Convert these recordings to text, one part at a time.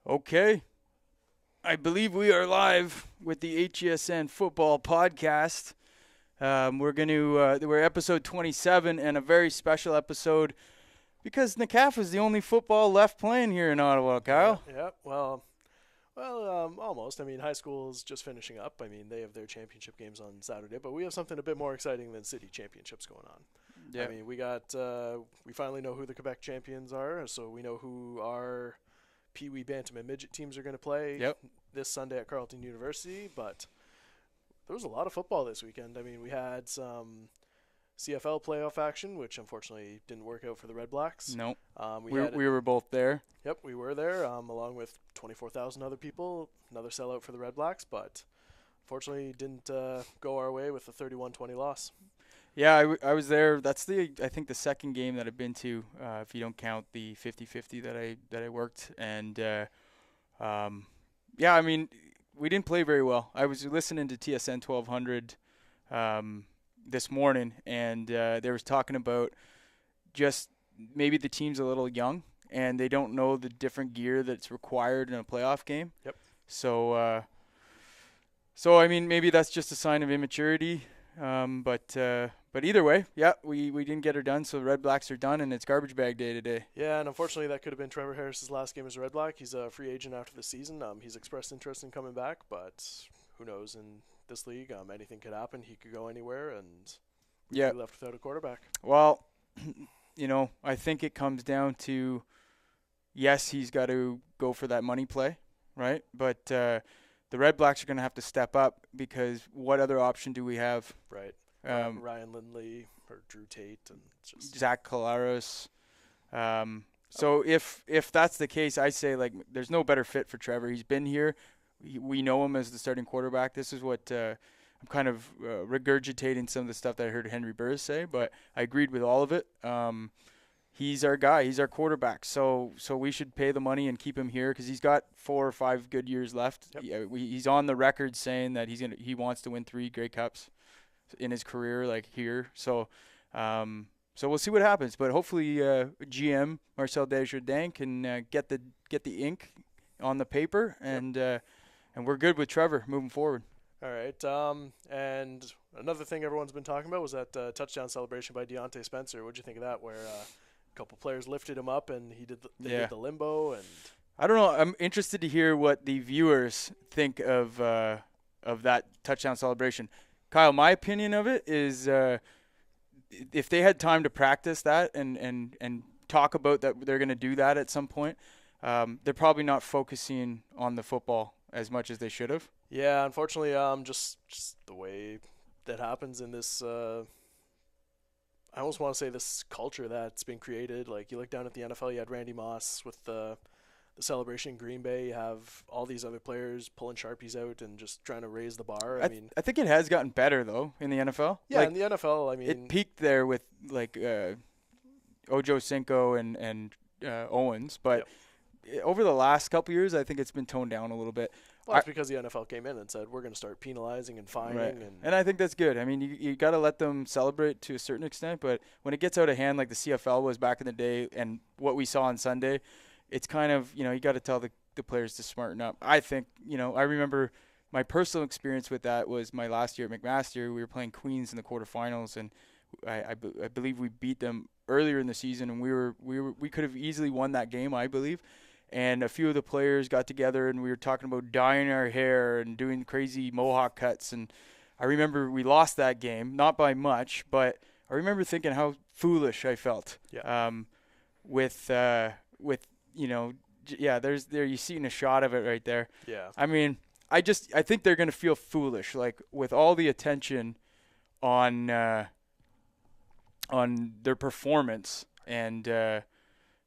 Okay. I believe we are live with the HESN football podcast. We're episode 27 and a very special episode because NCAFA is the only football left playing here in Ottawa, Kyle. Yeah. Almost. I mean, high school is just finishing up. I mean, they have their championship games on Saturday, but we have something a bit more exciting than city championships going on. Yeah. I mean, we finally know who the Quebec champions are, so we know who our Pee Wee Bantam and Midget teams are going to play this Sunday at Carleton University, but there was a lot of football this weekend. I mean, we had some CFL playoff action, which unfortunately didn't work out for the Redblacks. No. We were both there. Yep, we were there, along with 24,000 other people. Another sellout for the Redblacks, but unfortunately didn't go our way with a 31-20 loss. Yeah, I was there. That's I think the second game that I've been to, if you don't count the 50-50 that I worked. And I mean, we didn't play very well. I was listening to TSN 1200 this morning, and they was talking about just maybe the team's a little young and they don't know the different gear that's required in a playoff game. Yep. So I mean, maybe that's just a sign of immaturity. But either way, we didn't get her done, so the Redblacks are done, and it's garbage bag day today. Yeah, and unfortunately that could have been Trevor Harris's last game as a Redblack. He's a free agent after the season. He's expressed interest in coming back, but who knows, in this league, anything could happen. He could go anywhere, and be left without a quarterback. Well, I think it comes down to, yes, he's got to go for that money play, right? But the Redblacks are going to have to step up because what other option do we have? Right. Ryan Lindley or Drew Tate and just Zach Colaros. So if that's the case, I say there's no better fit for Trevor. He's been here. We know him as the starting quarterback. This is what I'm kind of regurgitating some of the stuff that I heard Henry Burris say, but I agreed with all of it. He's our guy. He's our quarterback. So we should pay the money and keep him here because he's got 4 or 5 good years left. Yep. He's on the record saying that he wants to win 3 Grey Cups in his career, here. So we'll see what happens. But hopefully, GM Marcel Desjardins can get the ink on the paper, and we're good with Trevor moving forward. All right. And another thing everyone's been talking about was that touchdown celebration by Deontay Spencer. What'd you think of that? Where a couple players lifted him up and he did the limbo, and I don't know. I'm interested to hear what the viewers think of that touchdown celebration. Kyle, my opinion of it is if they had time to practice that and talk about that they're going to do that at some point, they're probably not focusing on the football as much as they should have. Yeah, unfortunately, just the way that happens in this, I almost want to say this culture that's been created. Like, you look down at the NFL, you had Randy Moss with the celebration in Green Bay. You have all these other players pulling Sharpies out and just trying to raise the bar. I think it has gotten better, though, in the NFL. Yeah, in the NFL, I mean, it peaked there with, Ojo Cinco and Owens. But over the last couple of years, I think it's been toned down a little bit. Well, that's because the NFL came in and said, we're going to start penalizing and fining. Right. And I think that's good. I mean, you got to let them celebrate to a certain extent, but when it gets out of hand like the CFL was back in the day and what we saw on Sunday, it's kind of, you got to tell the players to smarten up. I think, I remember my personal experience with that was my last year at McMaster. We were playing Queens in the quarterfinals, and I believe we beat them earlier in the season, and we could have easily won that game, I believe. And a few of the players got together, and we were talking about dyeing our hair and doing crazy mohawk cuts. And I remember we lost that game, not by much, but I remember thinking how foolish I felt. Yeah. There's you seen a shot of it right there. Yeah. I mean, I think they're gonna feel foolish, with all the attention on their performance and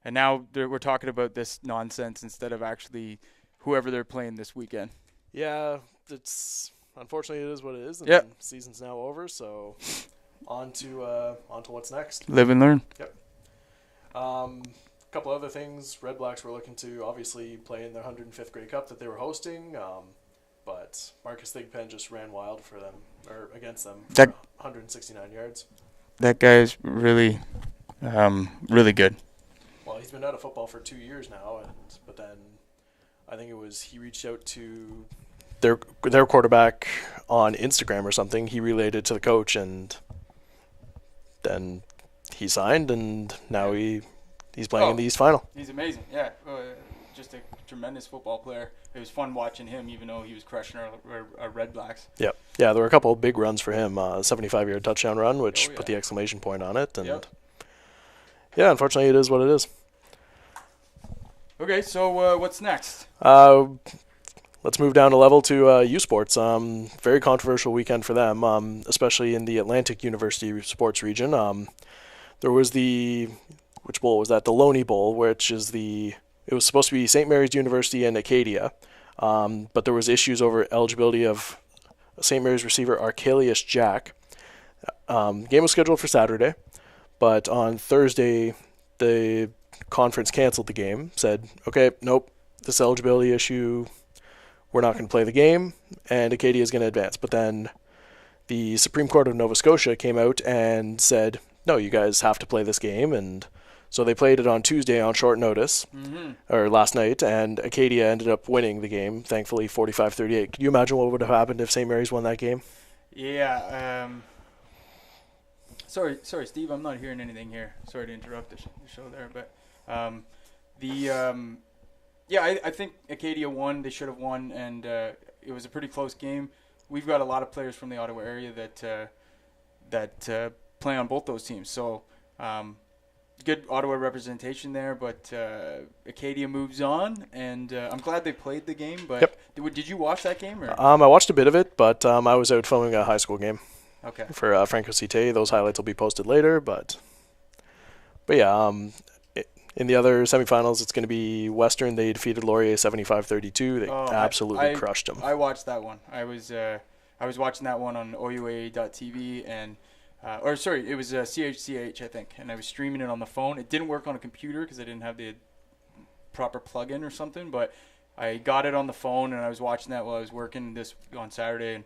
now we're talking about this nonsense instead of actually whoever they're playing this weekend. Yeah, unfortunately it is what it is. And the season's now over, so on to what's next. Live and learn. Yep. A couple other things. Redblacks were looking to obviously play in their 105th Grey Cup that they were hosting, but Marcus Thigpen just ran wild for them or against them for 169 yards. That guy is really, really good. Well, he's been out of football for 2 years now, but then I think it was he reached out to their quarterback on Instagram or something. He relayed it to the coach, and then he signed, and now he's playing in the East Final. He's amazing. Yeah, just a tremendous football player. It was fun watching him, even though he was crushing our Redblacks. Yep. Yeah, there were a couple of big runs for him. 75-yard touchdown run, which put the exclamation point on it. And yeah, unfortunately, it is what it is. Okay, so what's next? Let's move down a level to U Sports. Very controversial weekend for them, especially in the Atlantic University sports region. There was which bowl was that? The Loney Bowl, it was supposed to be St. Mary's University and Acadia, but there was issues over eligibility of St. Mary's receiver Archelius Jack. Game was scheduled for Saturday, but on Thursday, the conference canceled the game, said, okay, nope, this eligibility issue, we're not going to play the game, and Acadia is going to advance. But then the Supreme Court of Nova Scotia came out and said, no, you guys have to play this game, and so they played it on Tuesday on short notice, or last night, and Acadia ended up winning the game, thankfully 45-38. Can you imagine what would have happened if St. Mary's won that game? Yeah. Sorry, Steve, I'm not hearing anything here. Sorry to interrupt the show there, but I think Acadia won. They should have won, and it was a pretty close game. We've got a lot of players from the Ottawa area that play on both those teams, so good Ottawa representation there. But Acadia moves on, and I'm glad they played the game. But did you watch that game? Or? I watched a bit of it, but I was out filming a high school game. Okay. For Franco Cite. Those highlights will be posted later, but yeah. In the other semifinals, it's going to be Western. They defeated Laurier 75-32. They absolutely crushed them. I watched that one. I was watching that one on OUA.tv and it was CHCH, I think, and I was streaming it on the phone. It didn't work on a computer because I didn't have the proper plug-in or something, but I got it on the phone and I was watching that while I was working this on Saturday. And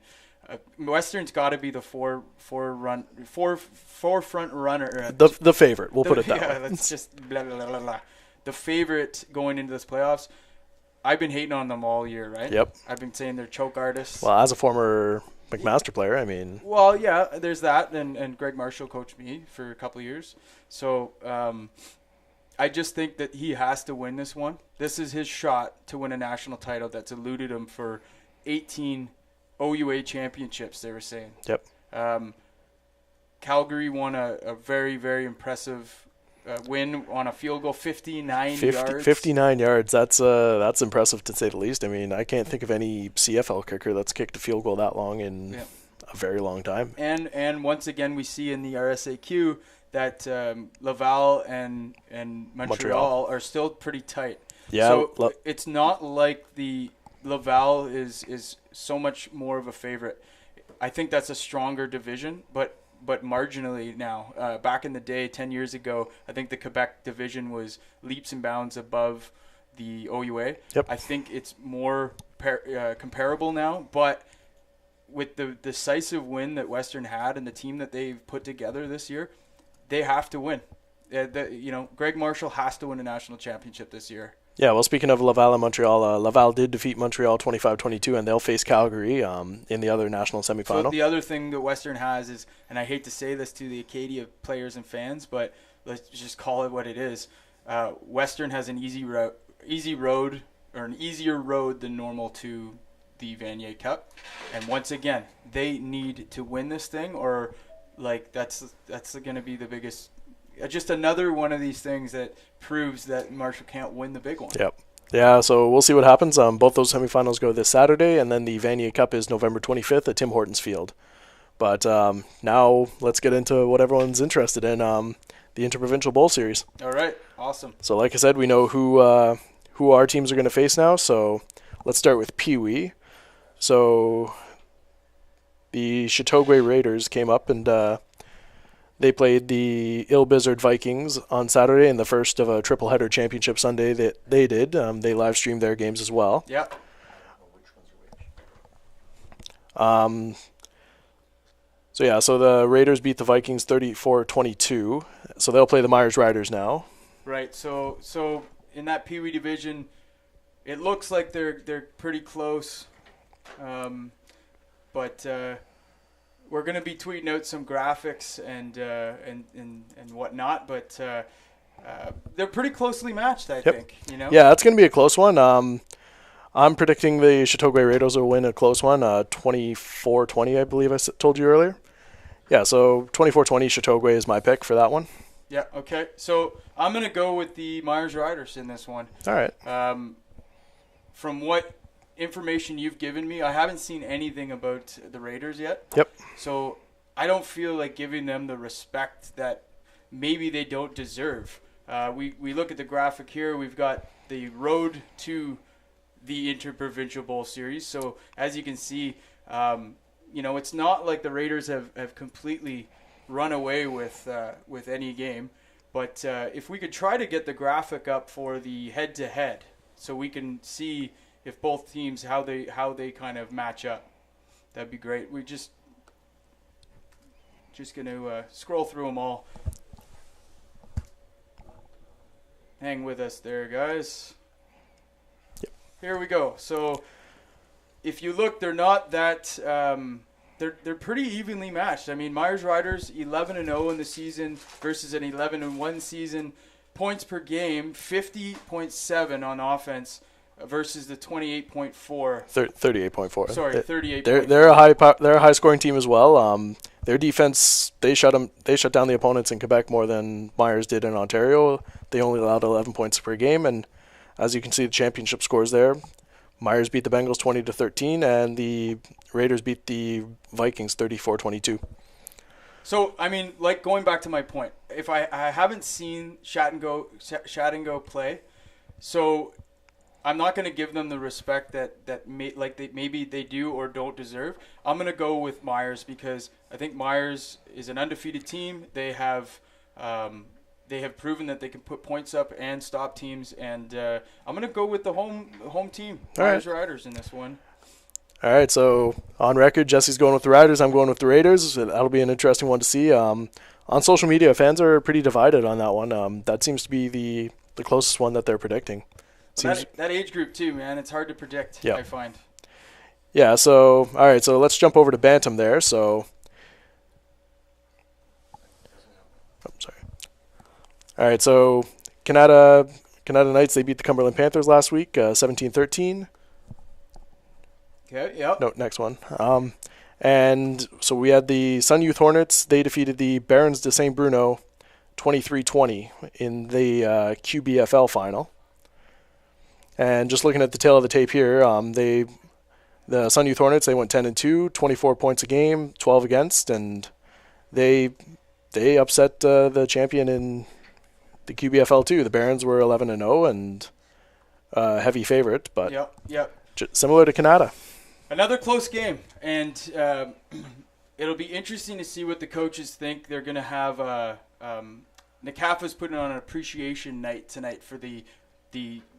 Western's got to be the forefront runner. The favorite. We'll put it that way. Let's just blah, blah, blah, blah. The favorite going into this playoffs. I've been hating on them all year, right? Yep. I've been saying they're choke artists. Well, as a former McMaster player, I mean. Well, yeah, there's that, and Greg Marshall coached me for a couple of years, so I just think that he has to win this one. This is his shot to win a national title that's eluded him for 18 OUA championships, they were saying. Yep. Calgary won a very, very impressive win on a field goal, 59 yards. 59 yards. That's impressive to say the least. I mean, I can't think of any CFL kicker that's kicked a field goal that long in a very long time. And once again, we see in the RSAQ that Laval and Montreal are still pretty tight. Yeah. So it's not like the Laval is so much more of a favorite. I think that's a stronger division, but marginally now. Back in the day, 10 years ago, I think the Quebec division was leaps and bounds above the OUA. Yep. I think it's more comparable now, but with the decisive win that Western had and the team that they've put together this year, they have to win. Greg Marshall has to win a national championship this year. Yeah, well, speaking of Laval and Montreal, Laval did defeat Montreal 25-22, and they'll face Calgary in the other national semifinal. So the other thing that Western has is, and I hate to say this to the Acadia players and fans, but let's just call it what it is. Western has an easier road than normal to the Vanier Cup, and once again, they need to win this thing, or that's going to be the biggest. Just another one of these things that proves that Marshall can't win the big one. Yep. Yeah, so we'll see what happens. Both those semifinals go this Saturday, and then the Vanier Cup is November 25th at Tim Hortons Field. But now let's get into what everyone's interested in, the Inter-Provincial Bowl Series. All right, awesome. So like I said, we know who our teams are going to face now, so let's start with Pee Wee. So the Chateauguay Raiders came up and they played the Il Bizard Vikings on Saturday in the first of a triple-header championship Sunday that they did. They live-streamed their games as well. Yeah. So the Raiders beat the Vikings 34-22. So they'll play the Myers Riders now. Right. So in that Pee Wee division, it looks like they're pretty close, but we're going to be tweeting out some graphics and whatnot. But they're pretty closely matched, I think. You know. Yeah, it's going to be a close one. I'm predicting the Chateauguay Raiders will win a close one, 24-20, I believe I told you earlier. Yeah, so 24-20 Chateauguay is my pick for that one. Yeah, okay. So I'm going to go with the Myers Riders in this one. All right. From what information you've given me, I haven't seen anything about the Raiders yet. Yep. So I don't feel like giving them the respect that maybe they don't deserve. We look at the graphic here. We've got the road to the Inter-Provincial Bowl Series. So as you can see, it's not like the Raiders have completely run away with any game. But if we could try to get the graphic up for the head-to-head, so we can see if both teams how they kind of match up, that'd be great. We just gonna scroll through them all. Hang with us there, guys. Yep. Here we go. So if you look, they're not that they're pretty evenly matched. I mean, Myers Riders 11-0 in the season versus an 11-1 season. Points per game 50.7 on offense versus the 28.4. 38.4. Sorry, 38. They're a high scoring team as well. Their defense, they shut down the opponents in Quebec more than Myers did in Ontario. They only allowed 11 points per game, and as you can see the championship scores there, Myers beat the Bengals 20-13 and the Raiders beat the Vikings 34-22. So, I mean, like going back to my point, if I haven't seen Chattango play, so I'm not going to give them the respect that maybe they do or don't deserve. I'm going to go with Myers because I think Myers is an undefeated team. They have proven that they can put points up and stop teams, and I'm going to go with the home team, Myers Riders in this one. All right, so on record, Jesse's going with the Riders. I'm going with the Raiders. That'll be an interesting one to see. On social media, fans are pretty divided on that one. That seems to be the closest one that they're predicting. That age group too, man. It's hard to predict, I find. Yeah, so, all right, so let's jump over to Bantam there. So, sorry. All right, so Canada Knights, they beat the Cumberland Panthers last week, 17-13. Okay, yep. No, next one. And so we had the Sun Youth Hornets. They defeated the Barons de St. Bruno 23-20 in the QBFL final. And just looking at the tail of the tape here, the Sun Youth Hornets, they went 10-2, 24 points a game, 12 against, and they upset the champion in the QBFL too. The Barons were 11-0 and heavy favorite, but similar to Canada. Another close game, and it'll be interesting to see what the coaches think. They're going to have NCAFA's putting on an appreciation night tonight for the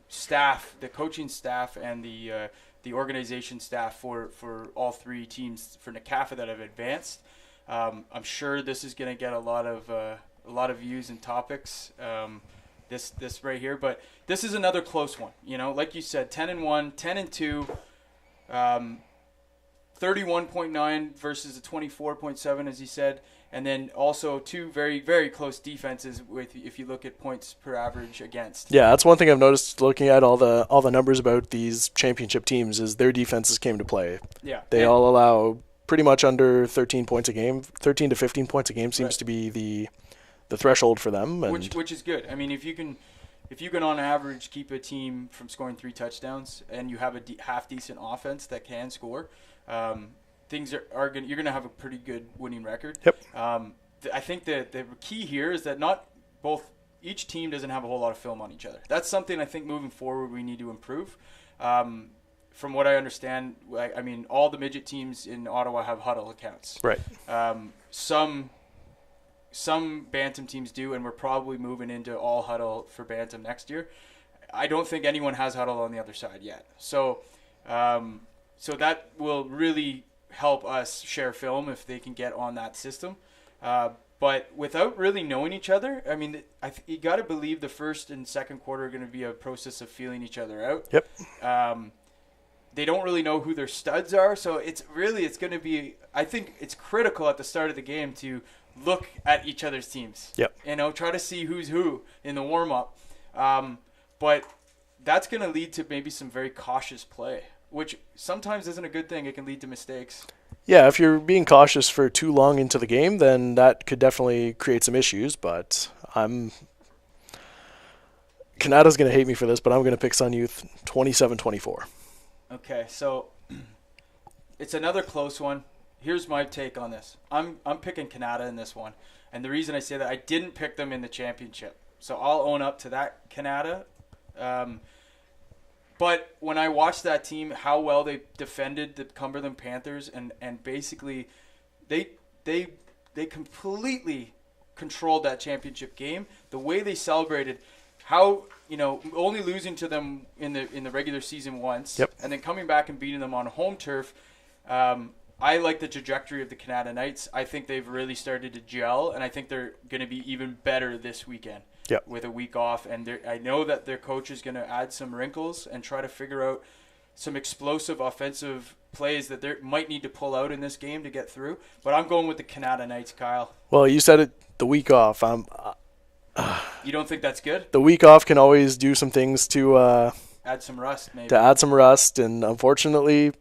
staff, the coaching staff, and the organization staff for all three teams for NCAFA that have advanced. I'm sure this is going to get a lot of views and topics. This right here, but this is another close one. You know, like you said, 10-1, 10-2. 31.9 versus the 24.7, as you said, and then also two very, very close defenses if you look at points per average against. Yeah, that's one thing I've noticed looking at all the numbers about these championship teams is their defenses came to play. Yeah. They all allow pretty much under 13 points a game. 13 to 15 points a game seems to be the threshold for them. And which is good. I mean, if you can on average keep a team from scoring 3 touchdowns and you have a half decent offense that can score, things you're going to have a pretty good winning record. Yep. I think that the key here is that each team doesn't have a whole lot of film on each other. That's something I think moving forward we need to improve. From what I understand, I mean, all the midget teams in Ottawa have huddle accounts. Right. Some Bantam teams do, and we're probably moving into all huddle for Bantam next year. I don't think anyone has huddle on the other side yet. So that will really help us share film if they can get on that system. But But without really knowing each other, I mean, you got to believe the first and second quarter are going to be a process of feeling each other out. Yep. They don't really know who their studs are, so it's going to be. I think it's critical at the start of the game to look at each other's teams. Yep. Try to see who's who in the warm up. But that's going to lead to maybe some very cautious play, which sometimes isn't a good thing. It can lead to mistakes. Yeah, if you're being cautious for too long into the game, then that could definitely create some issues. But Canada's going to hate me for this, but I'm going to pick Sun Youth 27-24. Okay, so it's another close one. Here's my take on this. I'm picking Canada in this one. And the reason I say that, I didn't pick them in the championship. So I'll own up to that, Canada. But when I watched that team, how well they defended the Cumberland Panthers, and basically they completely controlled that championship game. The way they celebrated, how only losing to them in the regular season once, yep, and then coming back and beating them on home turf. I like the trajectory of the Canada Knights. I think they've really started to gel, and I think they're going to be even better this weekend. Yep. With a week off, and I know that their coach is going to add some wrinkles and try to figure out some explosive offensive plays that they might need to pull out in this game to get through. But I'm going with the Canada Knights, Kyle. Well, you said it, the week off. You don't think that's good? The week off can always do some things to add some rust, maybe. To add some rust, and unfortunately,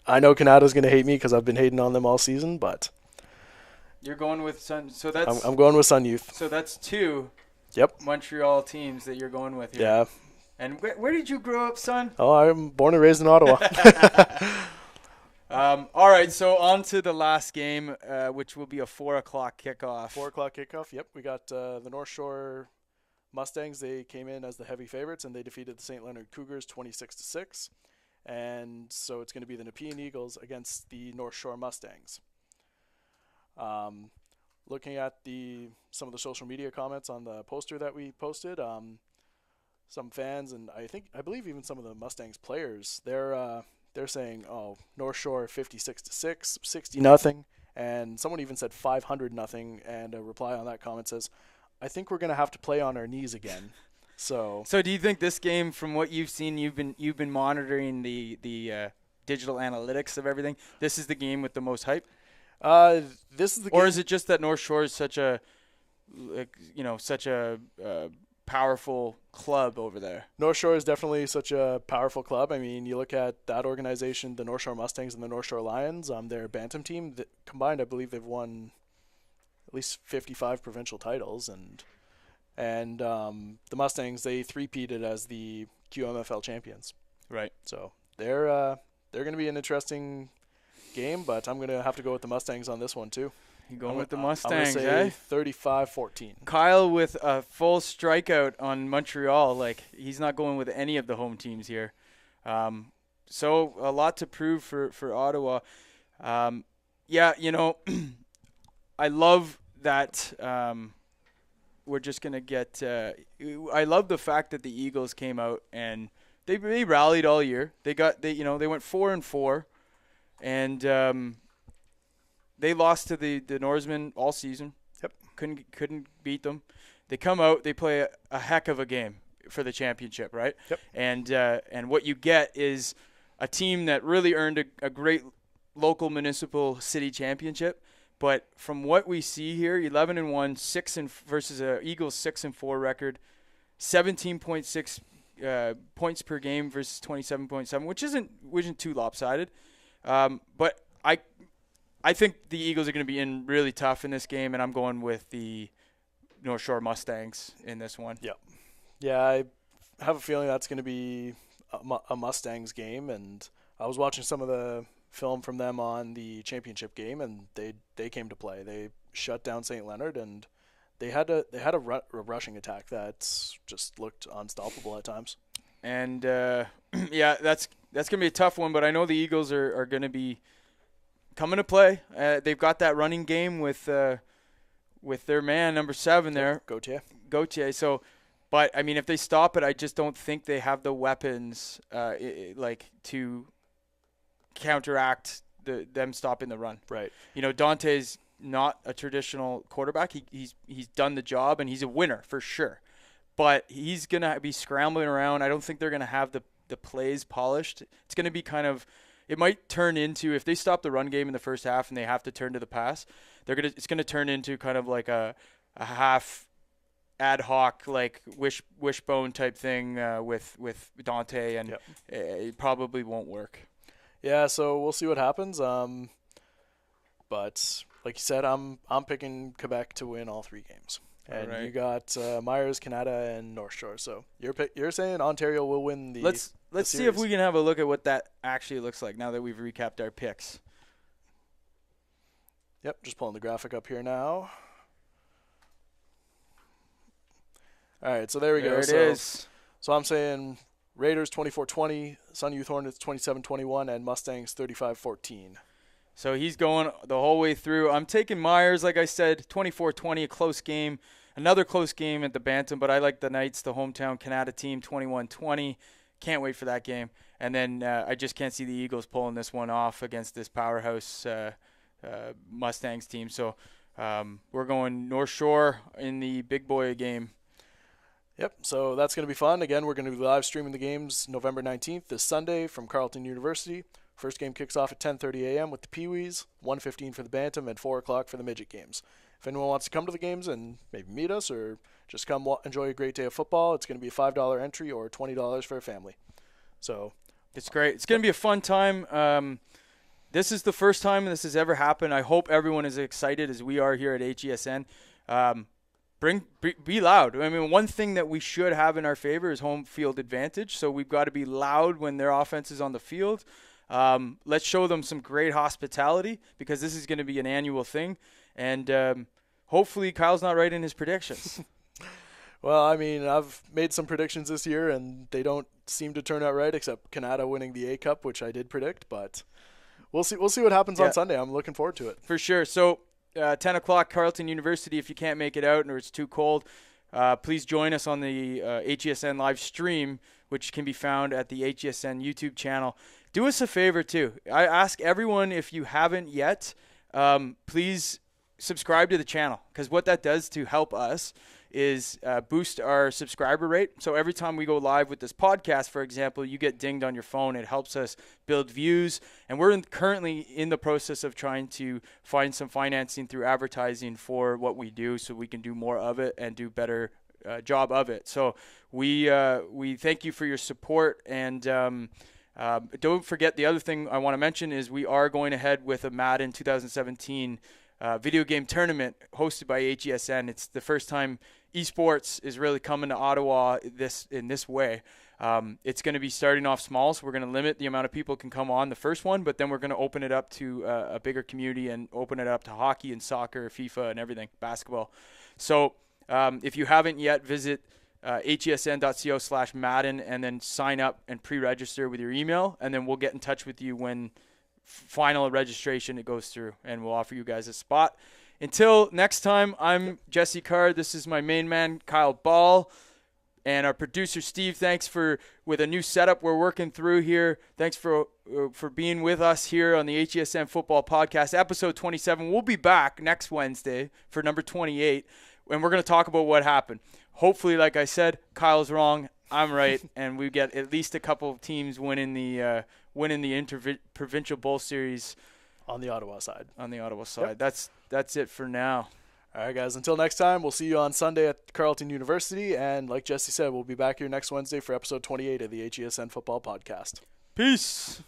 I know Canada's going to hate me because I've been hating on them all season. But you're going with Sun. So that's I'm going with Sun Youth. So that's two. Yep. Montreal teams that you're going with here. Yeah. And where did you grow up, son? Oh, I'm born and raised in Ottawa. All right, so on to the last game, which will be a 4 o'clock kickoff. 4 o'clock kickoff, yep. We got the North Shore Mustangs. They came in as the heavy favorites, and they defeated the St. Leonard Cougars 26-6. And so it's going to be the Nepean Eagles against the North Shore Mustangs. Looking at some of the social media comments on the poster that we posted, some fans and I believe even some of the Mustangs players, they're saying, "Oh, North Shore 56-6, 60-0," and someone even said 500-0. And a reply on that comment says, "I think we're gonna have to play on our knees again." So do you think this game, from what you've seen, you've been monitoring the digital analytics of everything, this is the game with the most hype? This is the game. Or is it just that North Shore is such a powerful club over there? North Shore is definitely such a powerful club. I mean, you look at that organization, the North Shore Mustangs and the North Shore Lions, their bantam team, combined, I believe they've won at least 55 provincial titles, and the Mustangs, they three-peated as the QMFL champions. Right. So they're going to be an interesting game, but I'm going to have to go with the Mustangs on this one too. You going with the Mustangs, I'm going to say 35-14. Kyle with a full strikeout on Montreal. Like, he's not going with any of the home teams here. So a lot to prove for Ottawa. Yeah, I love that we're just going to get I love the fact that the Eagles came out and they rallied all year. They went 4-4. And they lost to the Norsemen all season. Yep. Couldn't beat them. They come out, they play a heck of a game for the championship, right? Yep. And what you get is a team that really earned a great local municipal city championship. But from what we see here, 11-1, versus a Eagles 6-4 record, 17.6 points per game versus 27.7, which isn't too lopsided. But I think the Eagles are going to be in really tough in this game, and I'm going with the North Shore Mustangs in this one. Yeah. Yeah, I have a feeling that's going to be a Mustangs game, and I was watching some of the film from them on the championship game, and they came to play. They shut down St. Leonard, and they had a rushing attack that's just looked unstoppable at times. And yeah, that's going to be a tough one, but I know the Eagles are going to be coming to play. They've got that running game with their man, number 7 there. Gauthier. So, but, I mean, if they stop it, I just don't think they have the weapons to counteract them stopping the run. Right. Dante's not a traditional quarterback. He's done the job, and he's a winner for sure. But he's going to be scrambling around. I don't think they're going to have the plays polished. It's going to be kind of – it might turn into – if they stop the run game in the first half and they have to turn to the pass, it's going to turn into kind of like a half ad hoc, like wishbone type thing with Dante, and it probably won't work. Yeah, so we'll see what happens. But like you said, I'm picking Quebec to win all 3 games. And you got Myers, Canada, and North Shore. So you're saying Ontario will win the Let's see if we can have a look at what that actually looks like now that we've recapped our picks. Yep, just pulling the graphic up here now. All right, so there we go. There it is. So I'm saying Raiders 24-20, Sun Youth Hornets 27-21, and Mustangs 35-14. So he's going the whole way through. I'm taking Myers, like I said, 24-20, a close game. Another close game at the Bantam, but I like the Knights, the hometown Canada team, 21-20. Can't wait for that game. And then I just can't see the Eagles pulling this one off against this powerhouse Mustangs team. So we're going North Shore in the big boy game. Yep, so that's going to be fun. Again, we're going to be live streaming the games November 19th, this Sunday from Carleton University. First game kicks off at 10:30 a.m. with the Pee-wees, 1:15 for the Bantam, and 4 o'clock for the midget games. If anyone wants to come to the games and maybe meet us or just come enjoy a great day of football, it's going to be a $5 entry or $20 for a family. So it's great. It's going to be a fun time. This is the first time this has ever happened. I hope everyone is excited as we are here at HESN. Be loud. I mean, one thing that we should have in our favor is home field advantage. So we've got to be loud when their offense is on the field. Let's show them some great hospitality because this is going to be an annual thing. And hopefully Kyle's not right in his predictions. Well, I mean, I've made some predictions this year, and they don't seem to turn out right, except Canada winning the A-Cup, which I did predict. But we'll see what happens on Sunday. I'm looking forward to it. For sure. So 10 o'clock, Carleton University. If you can't make it out or it's too cold, please join us on the HESN live stream, which can be found at the HESN YouTube channel. Do us a favor, too. I ask everyone, if you haven't yet, please subscribe to the channel, because what that does to help us is boost our subscriber rate. So every time we go live with this podcast, for example, you get dinged on your phone. It helps us build views. And we're currently in the process of trying to find some financing through advertising for what we do so we can do more of it and do better job of it. So we thank you for your support. And don't forget, the other thing I want to mention is we are going ahead with a Madden 2017 video game tournament hosted by HESN. It's the first time esports is really coming to Ottawa in this way. It's going to be starting off small, so we're going to limit the amount of people can come on the first one, but then we're going to open it up to a bigger community and open it up to hockey and soccer, FIFA, and everything, basketball. So if you haven't yet, visit hesn.co/Madden and then sign up and pre-register with your email, and then we'll get in touch with you when final registration it goes through, and we'll offer you guys a spot. Until next time, I'm Jesse Card. This is my main man, Kyle Ball, and our producer, Steve. Thanks with a new setup we're working through here. Thanks for being with us here on the HESN Football Podcast, episode 27. We'll be back next Wednesday for number 28, and we're going to talk about what happened. Hopefully, like I said, Kyle's wrong, I'm right, and we get at least a couple of teams winning the Inter-Provincial Bowl Series on the Ottawa side. Yep. That's it for now. All right, guys. Until next time, we'll see you on Sunday at Carleton University, and like Jesse said, we'll be back here next Wednesday for episode 28 of the HESN Football Podcast. Peace.